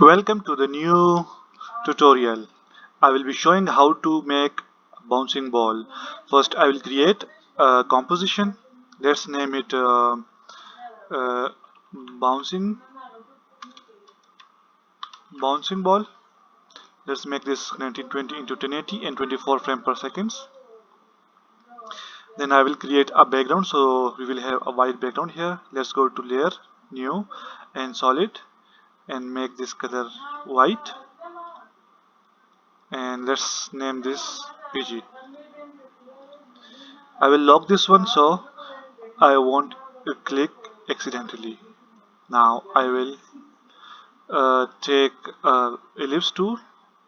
Welcome to the new tutorial. I will be showing how to make a bouncing ball. First I will create a composition. Let's name it uh, bouncing bouncing ball. Let's make this 1920 into 1080 and 24 frame per seconds. Then I will create a background, so we will have a white background here. Let's go to layer, new and solid, and make this color white, and let's name this PG. I will lock this one so I won't click accidentally. Now I will take ellipse tool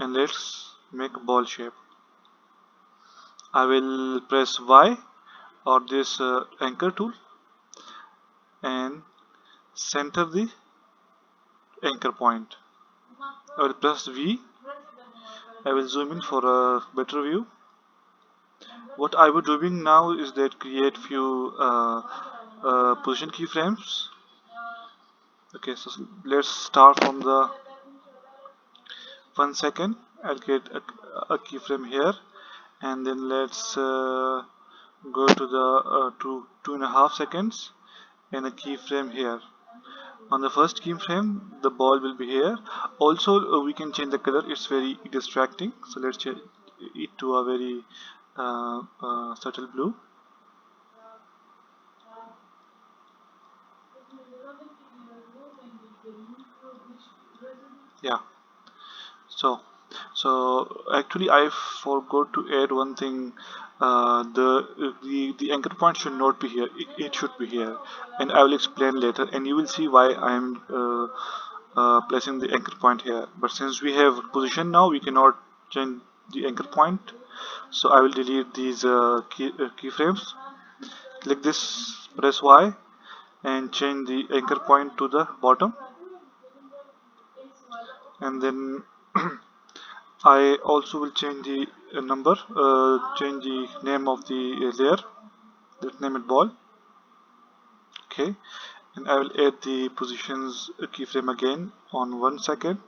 and let's make a ball shape. I will press Y or this anchor tool and center the anchor point. I will press V. I will zoom in for a better view. What I will doing now is that create few position keyframes. Okay, so let's start from the 1 second. I'll get a keyframe here, and then let's go to the 2.5 seconds and a keyframe here. On the first keyframe, the ball will be here. Also, we can change the color. It's very distracting, so let's change it to a very subtle blue. Yeah. So, so actually, I forgot to add one thing. The anchor point should not be here. It should be here, and I will explain later. And you will see why I am placing the anchor point here. But since we have position now, we cannot change the anchor point. So I will delete these keyframes. Click this, press Y, and change the anchor point to the bottom, and then I also will change the number, change the name of the layer. Let's name it ball. Okay, and I will add the positions keyframe again on 1 second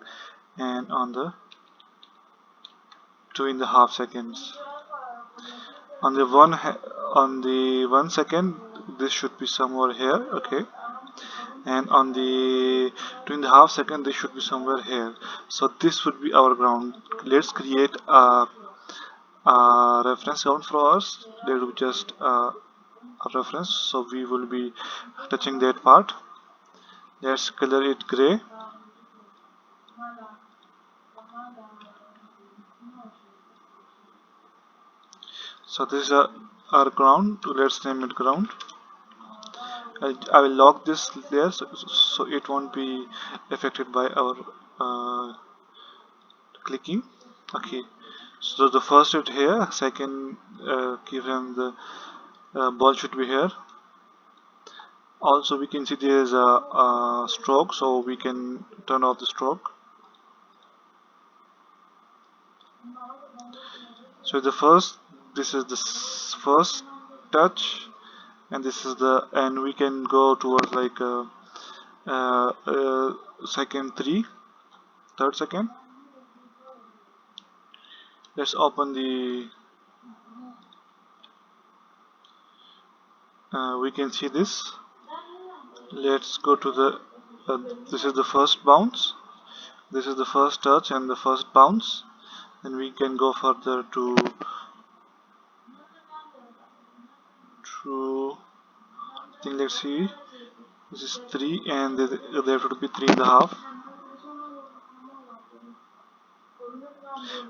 and on the 2.5 seconds. On the 1 second, this should be somewhere here. Okay, and on the 2.5 seconds, this should be somewhere here. So this would be our ground. Let's create a reference ground for us. There will be just a reference, so we will be touching that part. Let's color it gray. So this is our ground. Let's name it ground. I will lock this layer so it won't be affected by our clicking. Okay, so the first is here, second keyframe, the ball should be here. Also we can see there is a stroke, so we can turn off the stroke. So this is the first touch, and this is the, and we can go towards like second three, third second. Let's open the, we can see this. Let's go to the, this is the first bounce, this is the first touch and the first bounce. Then we can go further to I think, let's see, this is 3 and there should be 3.5.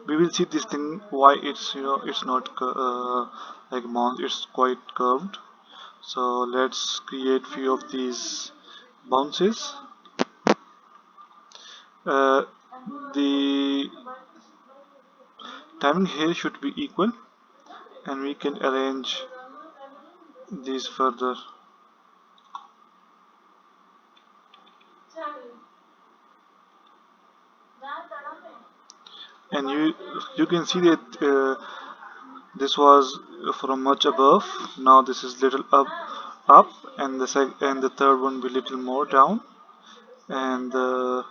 We will see this thing why it's, it's not like mount, it's quite curved. So let's create few of these bounces. uh, the timing here should be equal, and we can arrange these further. And you can see that this was from much above, now this is little up, up, and the third one will be little more down, and the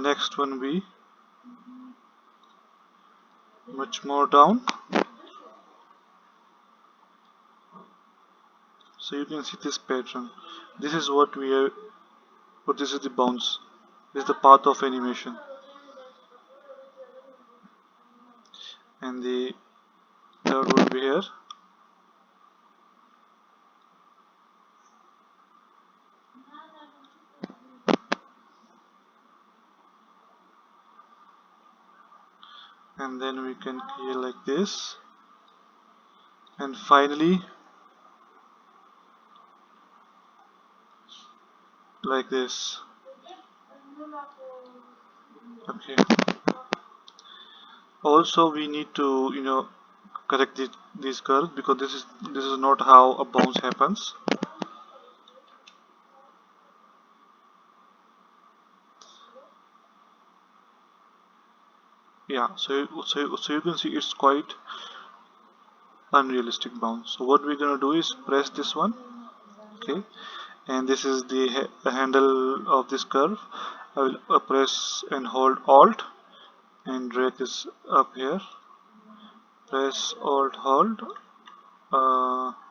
next one will be much more down. So you can see this pattern. This is what we are, but this is the bounce. This is the path of animation, and the third will be here. And then we can create like this, and finally like this. Okay. Also, we need to correct these curves, because this is not how a bounce happens. Yeah. So you can see it's quite unrealistic bounce. So what we're gonna do is press this one. Okay. And this is the handle of this curve. I will press and hold Alt and drag this up here. Press Alt hold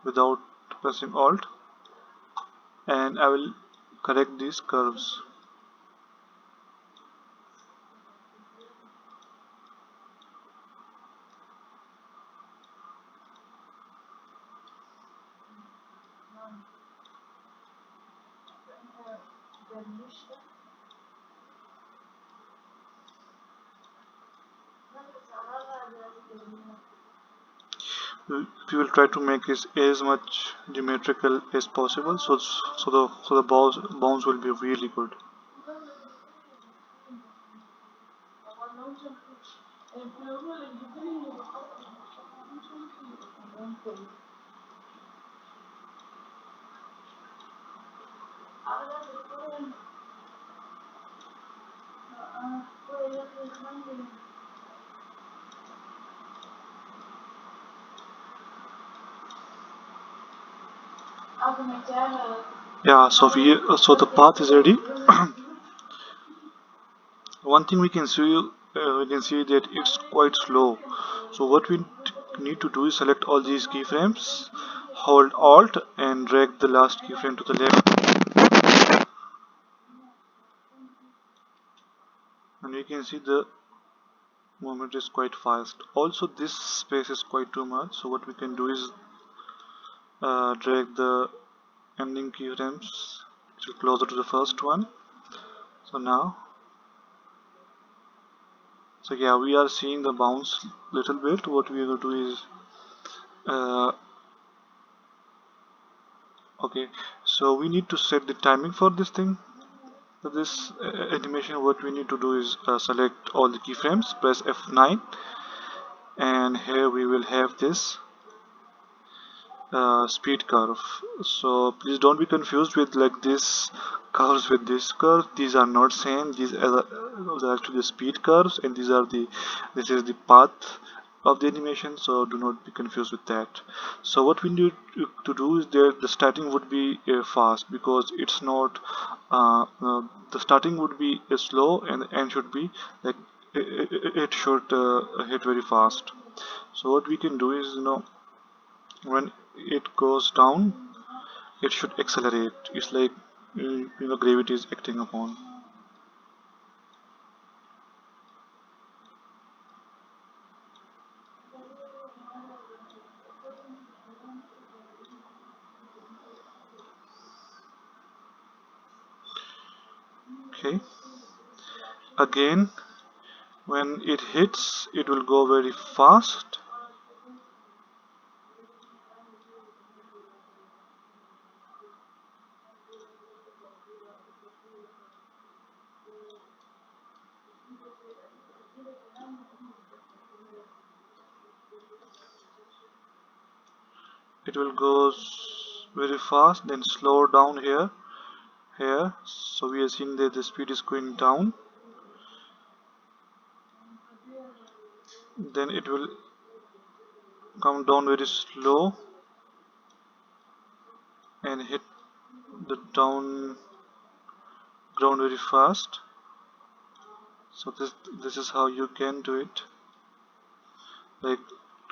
without pressing Alt, and I will correct these curves. We will try to make it as much geometrical as possible, so the bounce will be really good. Yeah, so the path is ready. One thing we can see that it's quite slow. So what we need to do is select all these keyframes, hold Alt and drag the last keyframe to the left, and you can see the movement is quite fast. Also, this space is quite too much. So what we can do is drag the ending keyframes to closer to the first one. So now, so yeah, we are seeing the bounce little bit. What we are going to do is uh, okay, so we need to set the timing for this thing. For this animation, what we need to do is select all the keyframes, press F9, and here we will have this speed curve. So please don't be confused with like this curves with this curve. These are not same. These are actually the speed curves, and this is the path of the animation. So do not be confused with that. So what we need to do is the starting would be fast, because it's not the starting would be slow, and the end should be like it should hit very fast. So what we can do is, when it goes down, it should accelerate. It's like gravity is acting upon. Okay, again, when it hits, it will go very fast. It will go very fast, then slow down here. So we are seeing that the speed is going down. then it will come down very slow and hit the down ground very fast. So this is how you can do it. Like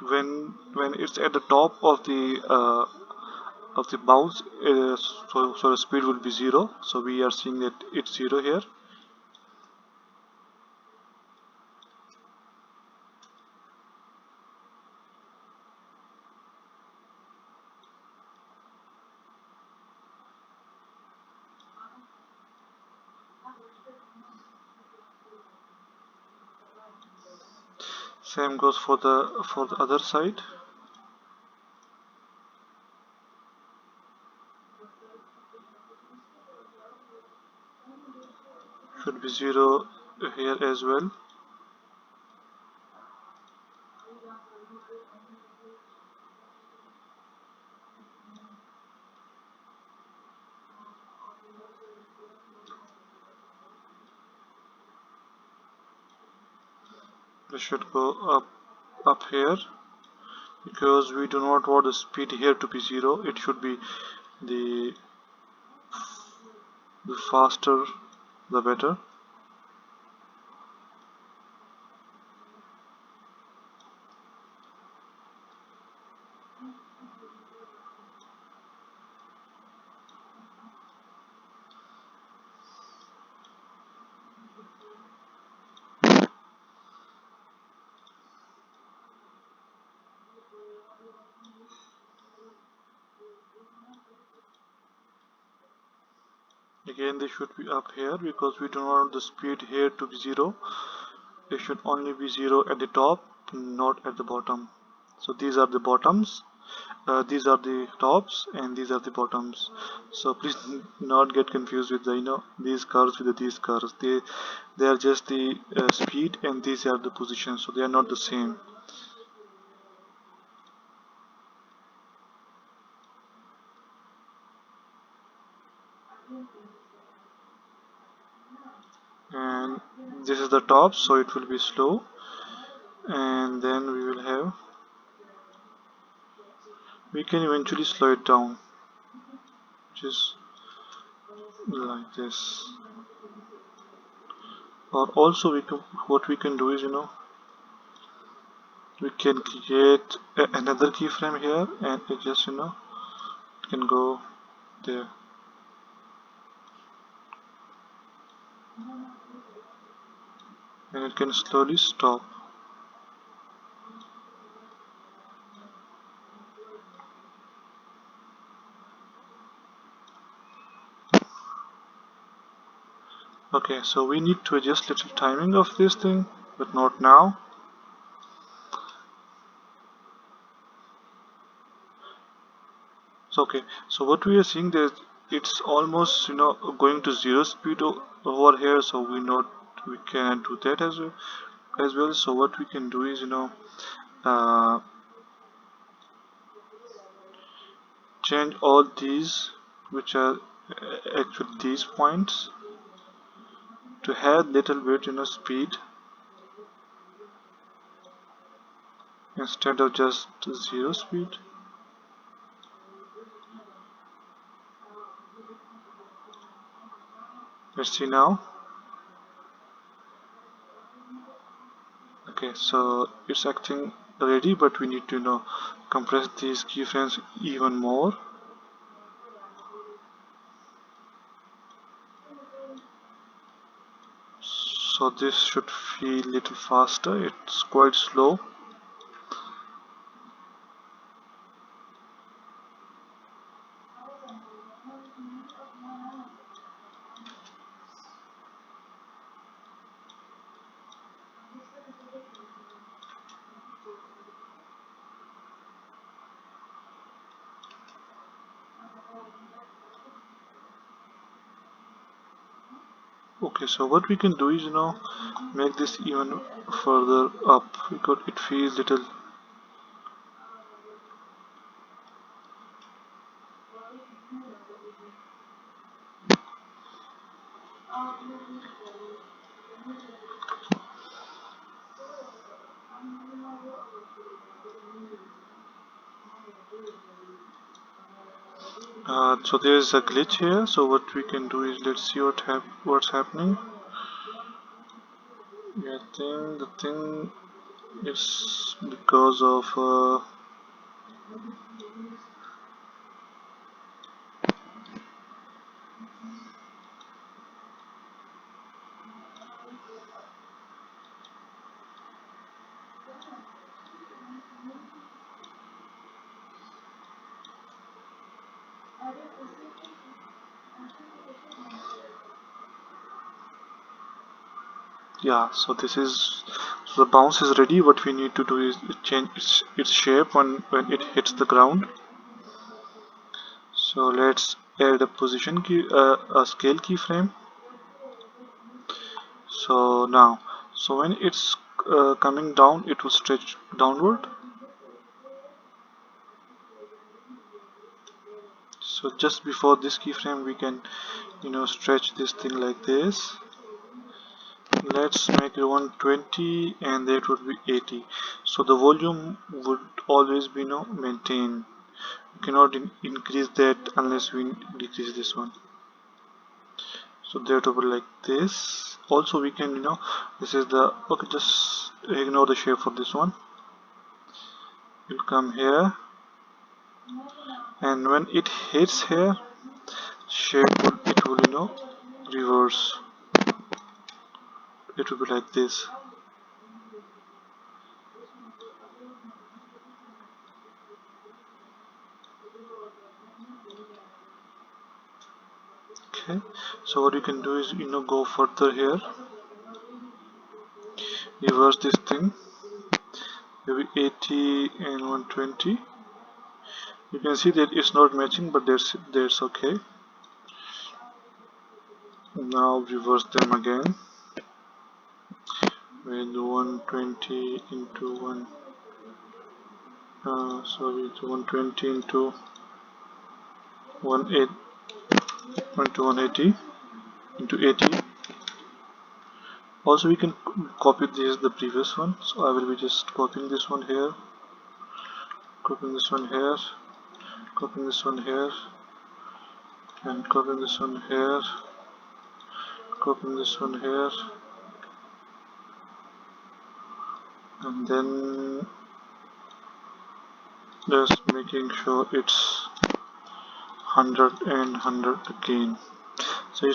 when it's at the top of the bounce, so the speed will be 0. So we are seeing that it's 0 here. Same goes for the other side. Should be 0 here as well. This should go up here, because we do not want the speed here to be 0. It should be the the faster the better. Again, they should be up here because we don't want the speed here to be 0. It should only be 0 at the top, not at the bottom. So these are the bottoms, these are the tops, and these are the bottoms. So please not get confused with the these curves with these curves. They are just the speed, and these are the positions, so they are not the same. And this is the top, so it will be slow, and then we can eventually slow it down, just like this. Or also what we can do is, we can create another keyframe here, and it just, it can go there, and it can slowly stop. Okay, so we need to adjust little timing of this thing, but not now. So okay, so what we are seeing there, it's almost, going to 0 speed over here, so we cannot do that as well. So what we can do is, uh, change all these, which are actually these points, to have little bit, speed, instead of just 0 speed. Let's see now. Okay, so it's acting ready, but we need to, compress these keyframes even more. So this should feel little faster. It's quite slow. Okay, so what we can do is, make this even further up, because it feels little. So there is a glitch here. So what we can do is, let's see what's happening. Yeah, I think the thing is because of yeah. So this is, so the bounce is ready. What we need to do is change its shape when it hits the ground. So let's add a position key, a scale keyframe. So now, so when it's coming down, it will stretch downward. So just before this keyframe, we can, stretch this thing like this. Let's make it 120, and that would be 80. So the volume would always be, maintained. We cannot increase that unless we decrease this one. So that would be like this. Also, we can, this is the, okay, just ignore the shape for this one. We'll come here, and when it hits here, shape will, it will, reverse. It will be like this. Okay, so what you can do is, go further here, reverse this thing, maybe 80 and 120. You can see that it's not matching, but that's okay. Now reverse them again with 120 into 1, sorry, it's 120 into 18 into 180 into 80. Also, we can copy this the previous one. So I will be just copying this one here, copying this one here, copying this one here, and copying this one here, copying this one here, and then just making sure it's 100 and 100 again. So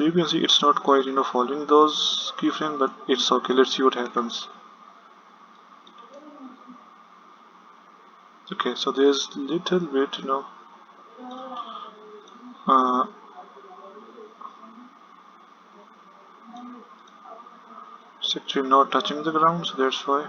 you can see it's not quite, following those keyframes, but it's okay. Let's see what happens. Okay, so there's little bit, uh, it's actually not touching the ground, so that's why.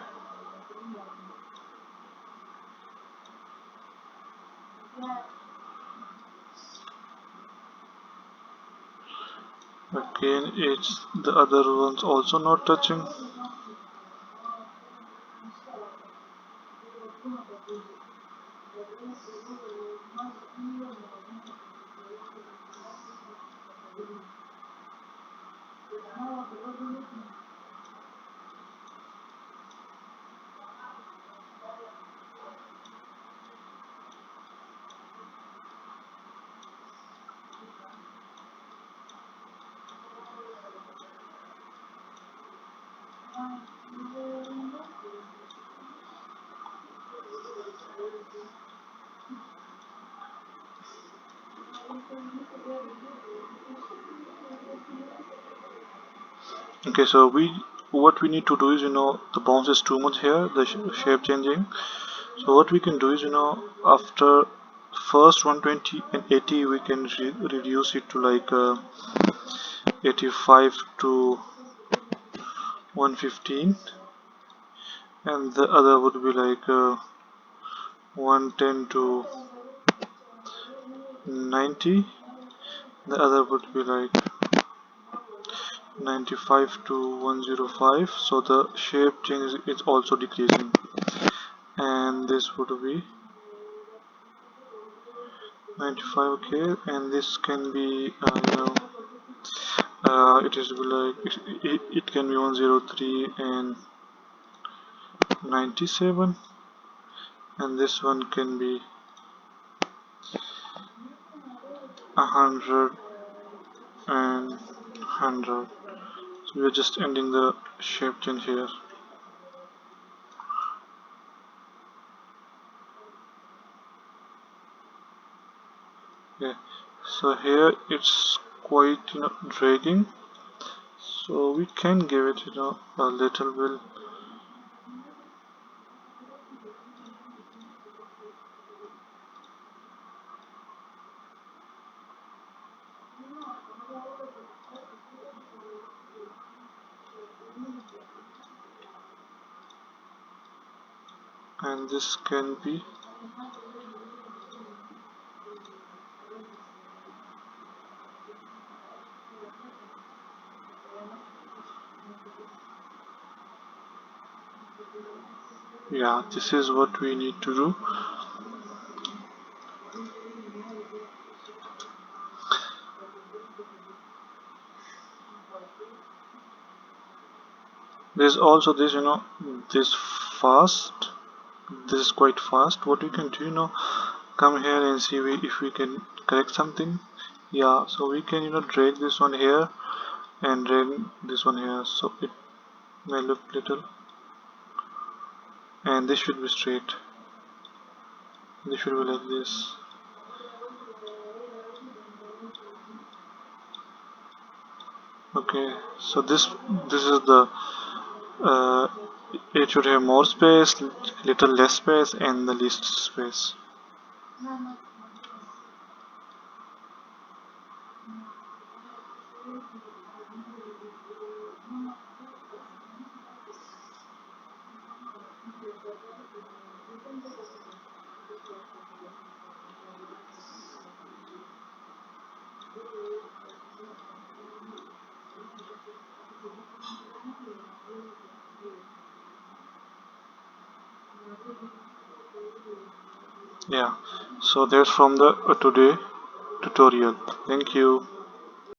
Again, it's the other ones also not touching. Okay, so what we need to do is, the bounce is too much here, the shape changing. So what we can do is, after first 120 and 80, we can reduce it to like 85 to 115, and the other would be like 110 to 90. The other would be like 95 to 105. So the shape change is also decreasing, and this would be 95. Okay, and this can be it is like it can be 103 and 97, and this one can be 100 and 100. So we're just ending the shape change here. Okay, so here it's quite dragging, so we can give it a little bit. And this can be, yeah, this is what we need to do. There's also this this fast, this is quite fast. What we can do, come here and see if we can correct something. Yeah, so we can drag this one here and drag this one here, so it may look little, and this should be straight. This should be like this. Okay, so this is the uh, it should have more space, little less space, and the least space. Yeah, so that's from the today tutorial. Thank you.